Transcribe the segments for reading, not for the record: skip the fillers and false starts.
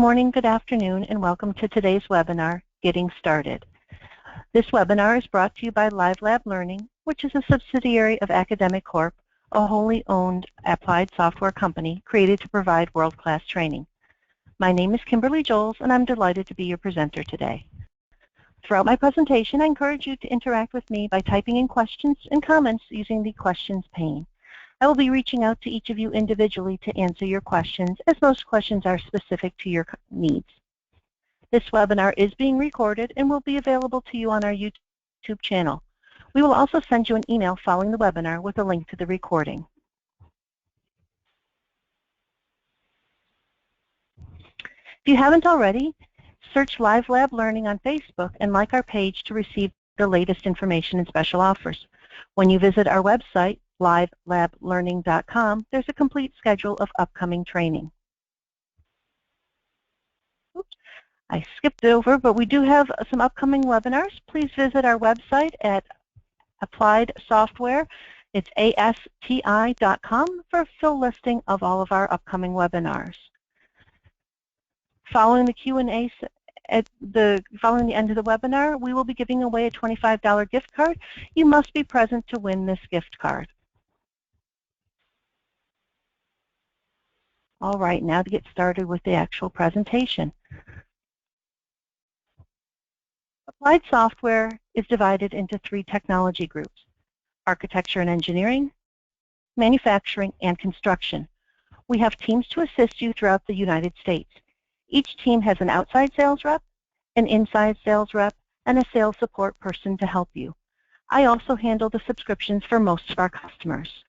morning, good afternoon, and welcome to today's webinar, Getting Started. This webinar is brought to you by LiveLab Learning, which is a subsidiary of Academic Corp, a wholly owned applied software company created to provide world-class training. My name is Kimberly Joles, and I'm delighted to be your presenter today. Throughout my presentation, I encourage you to interact with me by typing in questions and comments using the questions pane. I will be reaching out to each of you individually to answer your questions, as most questions are specific to your needs. This webinar is being recorded and will be available to you on our YouTube channel. We will also send you an email following the webinar with a link to the recording. If you haven't already, search LiveLab Learning on Facebook and like our page to receive the latest information and special offers. When you visit our website, LiveLabLearning.com, there's a complete schedule of upcoming training. Oops, I skipped over, but we do have some upcoming webinars. Please visit our website at Applied Software. It's ASTI.com for a full listing of all of our upcoming webinars. Following the Q&A following the end of the webinar, we will be giving away a $25 gift card. You must be present to win this gift card. All right, now to get started with the actual presentation. Applied software is divided into three technology groups: architecture and engineering, manufacturing, and construction. We have teams to assist you throughout the United States. Each team has an outside sales rep, an inside sales rep, and a sales support person to help you. I also handle the subscriptions for most of our customers.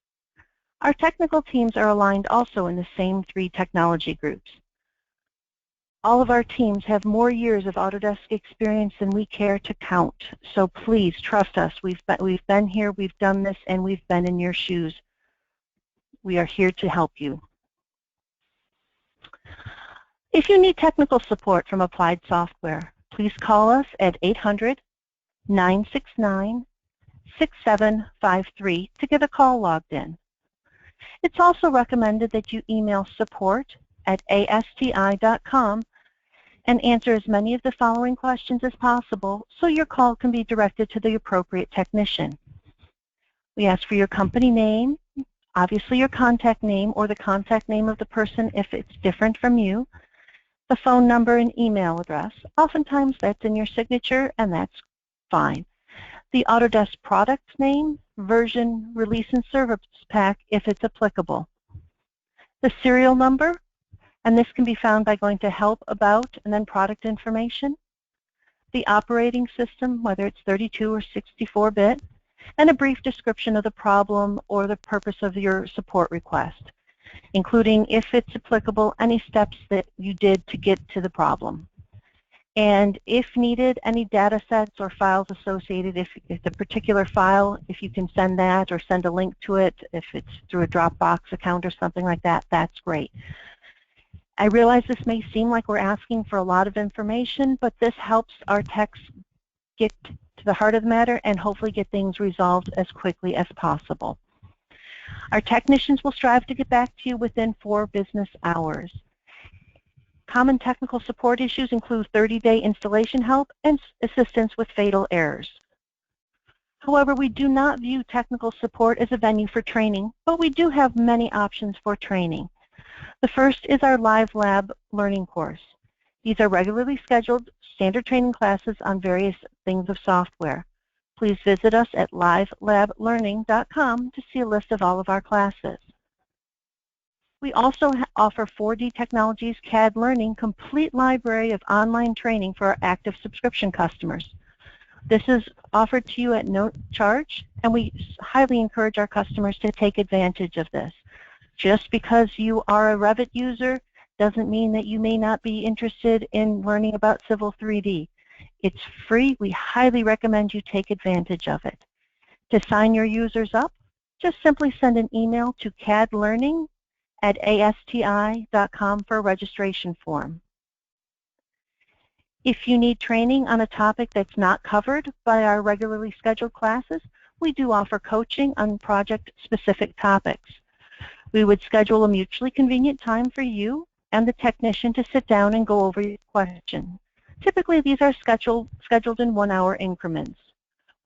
Our technical teams are aligned also in the same three technology groups. All of our teams have more years of Autodesk experience than we care to count, so please trust us. We've been here, we've done this, and we've been in your shoes. We are here to help you. If you need technical support from Applied Software, please call us at 800-969-6753 to get a call logged in. It's also recommended that you email support@asti.com and answer as many of the following questions as possible so your call can be directed to the appropriate technician. We ask for your company name, obviously your contact name or the contact name of the person if it's different from you, the phone number and email address. Oftentimes that's in your signature, and that's fine. The Autodesk product name, version, release, and service pack if it's applicable. The serial number, and this can be found by going to Help, About, and then Product Information. The operating system, whether it's 32 or 64-bit, and a brief description of the problem or the purpose of your support request, including, if it's applicable, any steps that you did to get to the problem. And if needed, any data sets or files associated, if the particular file, if you can send that or send a link to it, if it's through a Dropbox account or something like that, that's great. I realize this may seem like we're asking for a lot of information, but this helps our techs get to the heart of the matter and hopefully get things resolved as quickly as possible. Our technicians will strive to get back to you within 4 business hours. Common technical support issues include 30-day installation help and assistance with fatal errors. However, we do not view technical support as a venue for training, but we do have many options for training. The first is our LiveLab Learning course. These are regularly scheduled standard training classes on various things of software. Please visit us at LiveLabLearning.com to see a list of all of our classes. We also offer 4D Technologies CAD Learning complete library of online training for our active subscription customers. This is offered to you at no charge, and we highly encourage our customers to take advantage of this. Just because you are a Revit user doesn't mean that you may not be interested in learning about Civil 3D. It's free. We highly recommend you take advantage of it. To sign your users up, just simply send an email to cadlearning@asti.com for a registration form. If you need training on a topic that's not covered by our regularly scheduled classes, we do offer coaching on project-specific topics. We would schedule a mutually convenient time for you and the technician to sit down and go over your question. Typically, these are scheduled in 1-hour increments.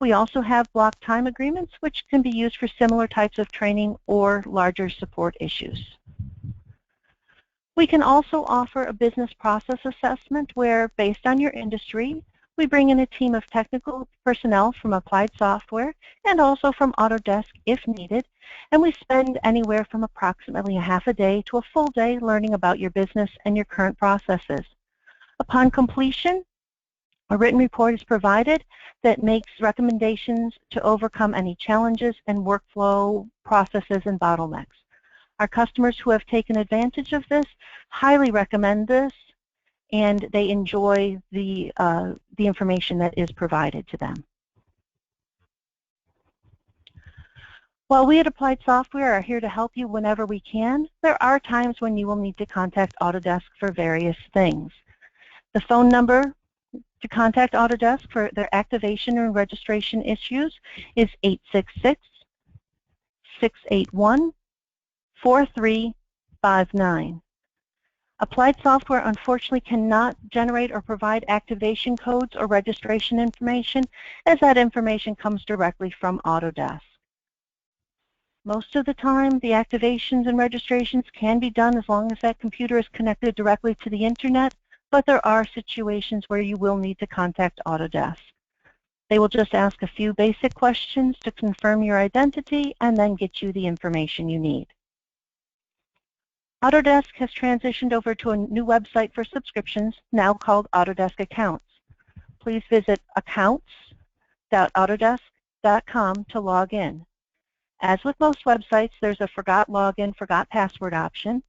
We also have block time agreements, which can be used for similar types of training or larger support issues. We can also offer a business process assessment where, based on your industry, we bring in a team of technical personnel from Applied Software and also from Autodesk if needed, and we spend anywhere from approximately a half a day to a full day learning about your business and your current processes. Upon completion, a written report is provided that makes recommendations to overcome any challenges and workflow processes and bottlenecks. Our customers who have taken advantage of this highly recommend this, and they enjoy the information that is provided to them. While we at Applied Software are here to help you whenever we can, there are times when you will need to contact Autodesk for various things. The phone number to contact Autodesk for their activation and registration issues is 866-681-4359. Applied Software unfortunately cannot generate or provide activation codes or registration information, as that information comes directly from Autodesk. Most of the time, the activations and registrations can be done as long as that computer is connected directly to the internet, but there are situations where you will need to contact Autodesk. They will just ask a few basic questions to confirm your identity and then get you the information you need. Autodesk has transitioned over to a new website for subscriptions, now called Autodesk Accounts. Please visit accounts.autodesk.com to log in. As with most websites, there's a forgot login, forgot password option.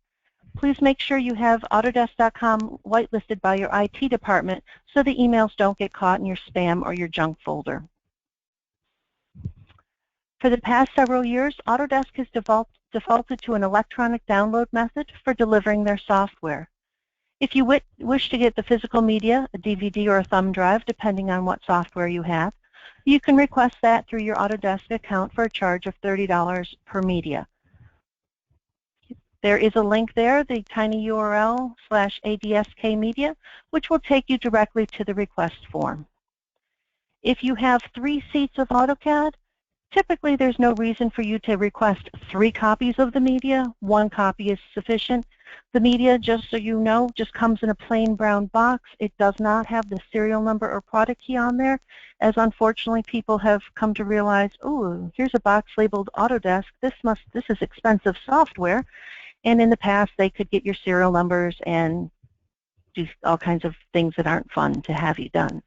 Please make sure you have Autodesk.com whitelisted by your IT department so the emails don't get caught in your spam or your junk folder. For the past several years, Autodesk has defaulted to an electronic download method for delivering their software. If you wish to get the physical media, a DVD or a thumb drive, depending on what software you have, you can request that through your Autodesk account for a charge of $30 per media. There is a link there, the tiny URL /ADSK media, which will take you directly to the request form. If you have 3 seats of AutoCAD, typically there's no reason for you to request 3 copies of the media. 1 copy is sufficient. The media, just so you know, just comes in a plain brown box. It does not have the serial number or product key on there, as unfortunately people have come to realize, oh, here's a box labeled Autodesk. This is expensive software. And in the past, they could get your serial numbers and do all kinds of things that aren't fun to have you done.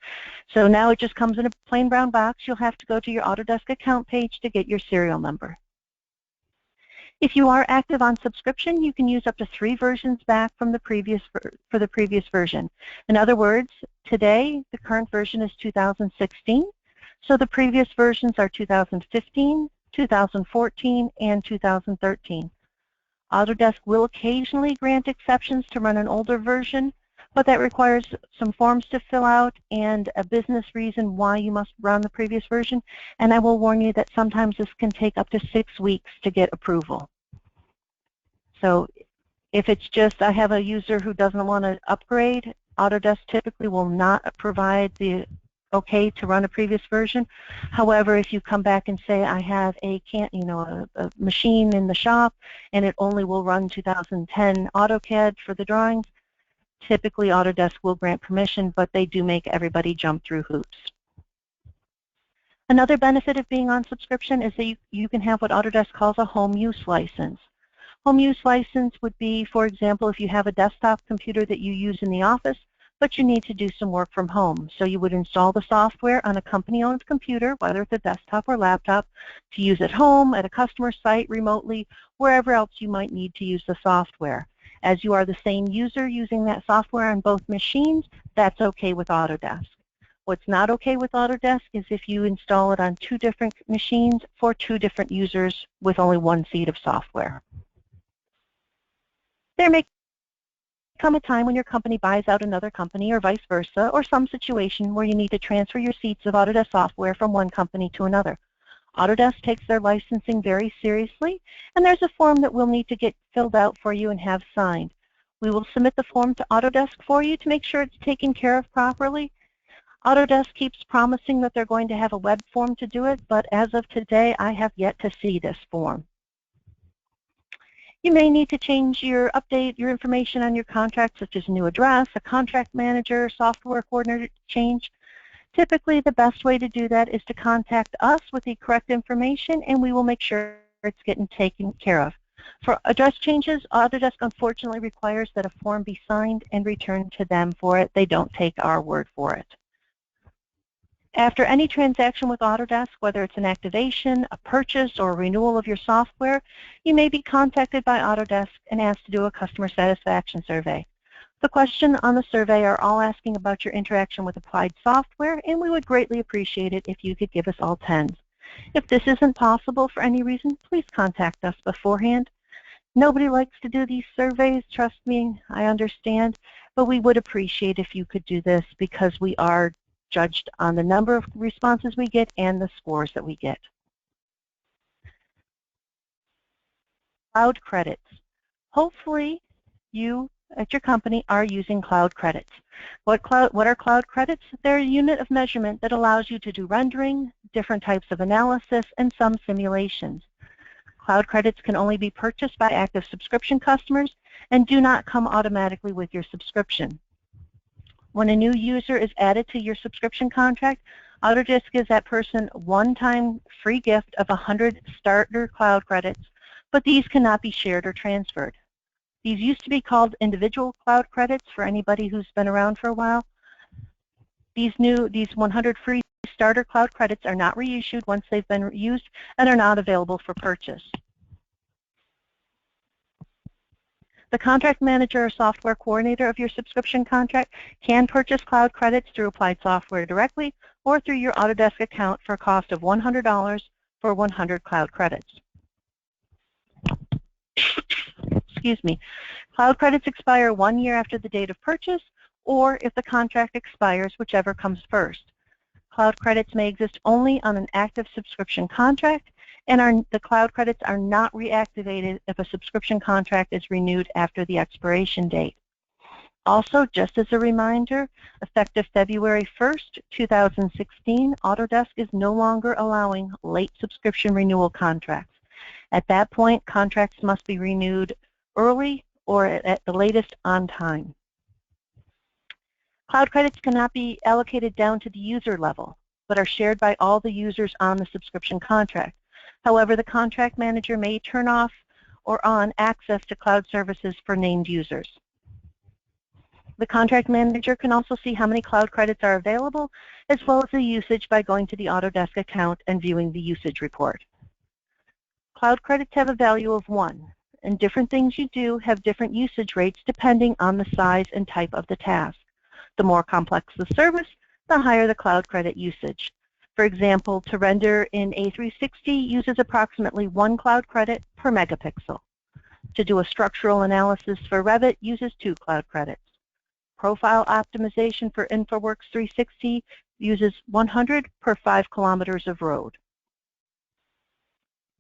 So now it just comes in a plain brown box. You'll have to go to your Autodesk account page to get your serial number. If you are active on subscription, you can use up to 3 versions back from the previous version. In other words, today the current version is 2016, so the previous versions are 2015, 2014, and 2013. Autodesk will occasionally grant exceptions to run an older version, but that requires some forms to fill out and a business reason why you must run the previous version. And I will warn you that sometimes this can take up to 6 weeks to get approval. So if it's just I have a user who doesn't want to upgrade, Autodesk typically will not provide the okay to run a previous version. However, if you come back and say I have a machine in the shop and it only will run 2010 AutoCAD for the drawings, typically Autodesk will grant permission, but they do make everybody jump through hoops. Another benefit of being on subscription is that you can have what Autodesk calls a home use license. Home use license would be, for example, if you have a desktop computer that you use in the office, but you need to do some work from home. So you would install the software on a company-owned computer, whether it's a desktop or laptop, to use at home, at a customer site, remotely, wherever else you might need to use the software. As you are the same user using that software on both machines, that's okay with Autodesk. What's not okay with Autodesk is if you install it on 2 different machines for 2 different users with only 1 seat of software. There may come a time when your company buys out another company or vice versa, or some situation where you need to transfer your seats of Autodesk software from one company to another. Autodesk takes their licensing very seriously, and there's a form that we'll need to get filled out for you and have signed. We will submit the form to Autodesk for you to make sure it's taken care of properly. Autodesk keeps promising that they're going to have a web form to do it, but as of today, I have yet to see this form. You may need to update your information on your contract, such as a new address, a contract manager, software coordinator change. Typically, the best way to do that is to contact us with the correct information, and we will make sure it's getting taken care of. For address changes, Autodesk unfortunately requires that a form be signed and returned to them for it. They don't take our word for it. After any transaction with Autodesk, whether it's an activation, a purchase, or a renewal of your software, you may be contacted by Autodesk and asked to do a customer satisfaction survey. The questions on the survey are all asking about your interaction with applied software, and we would greatly appreciate it if you could give us all 10s. If this isn't possible for any reason, please contact us beforehand. Nobody likes to do these surveys, trust me, I understand, but we would appreciate if you could do this because we are judged on the number of responses we get and the scores that we get. Cloud credits. Hopefully you at your company are using cloud credits. What are cloud credits? They're a unit of measurement that allows you to do rendering, different types of analysis, and some simulations. Cloud credits can only be purchased by active subscription customers and do not come automatically with your subscription. When a new user is added to your subscription contract, Autodesk gives that person a one-time free gift of 100 starter cloud credits, but these cannot be shared or transferred. These used to be called individual cloud credits for anybody who's been around for a while. These 100 free starter cloud credits are not reissued once they've been used and are not available for purchase. The contract manager or software coordinator of your subscription contract can purchase cloud credits through Applied Software directly or through your Autodesk account for a cost of $100 for 100 cloud credits. Excuse me. Cloud credits expire 1 year after the date of purchase, or if the contract expires, whichever comes first. Cloud credits may exist only on an active subscription contract, and the cloud credits are not reactivated if a subscription contract is renewed after the expiration date. Also, just as a reminder, effective February 1st, 2016, Autodesk is no longer allowing late subscription renewal contracts. At that point, contracts must be renewed early or at the latest on time. Cloud credits cannot be allocated down to the user level, but are shared by all the users on the subscription contract. However, the contract manager may turn off or on access to cloud services for named users. The contract manager can also see how many cloud credits are available, as well as the usage by going to the Autodesk account and viewing the usage report. Cloud credits have a value of 1, and different things you do have different usage rates depending on the size and type of the task. The more complex the service, the higher the cloud credit usage. For example, to render in A360 uses approximately 1 cloud credit per megapixel. To do a structural analysis for Revit uses 2 cloud credits. Profile optimization for InfoWorks 360 uses 100 per 5 kilometers of road.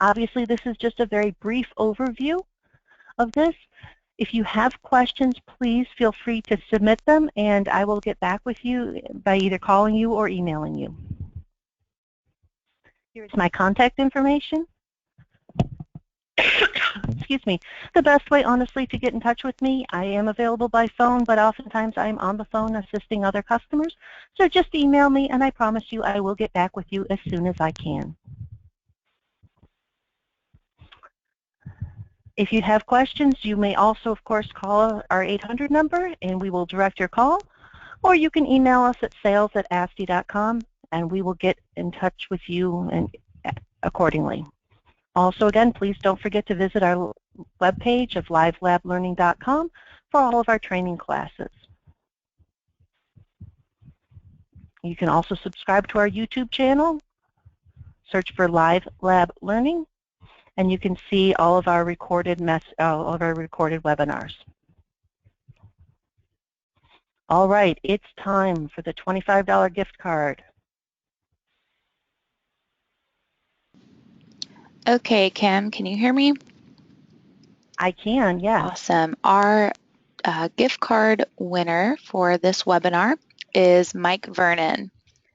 Obviously, this is just a very brief overview of this. If you have questions, please feel free to submit them, and I will get back with you by either calling you or emailing you. Here's my contact information. Excuse me. The best way, honestly, to get in touch with me, I am available by phone, but oftentimes I'm on the phone assisting other customers. So just email me, and I promise you I will get back with you as soon as I can. If you have questions, you may also, of course, call our 800 number, and we will direct your call. Or you can email us at sales@asti.com, and we will get in touch with you accordingly. Also, again, please don't forget to visit our webpage of livelablearning.com for all of our training classes. You can also subscribe to our YouTube channel. Search for LiveLab Learning, and you can see all of our recorded webinars. All right, it's time for the $25 gift card. Okay, Kim, can you hear me? I can, yes. Awesome. Our gift card winner for this webinar is Mike Vernon.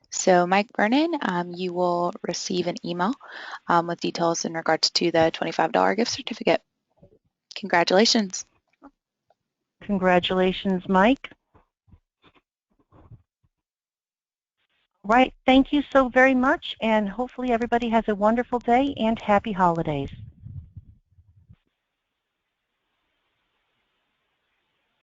So Mike Vernon, you will receive an email with details in regards to the $25 gift certificate. Congratulations. Congratulations, Mike. Right, thank you so very much, and hopefully everybody has a wonderful day and happy holidays.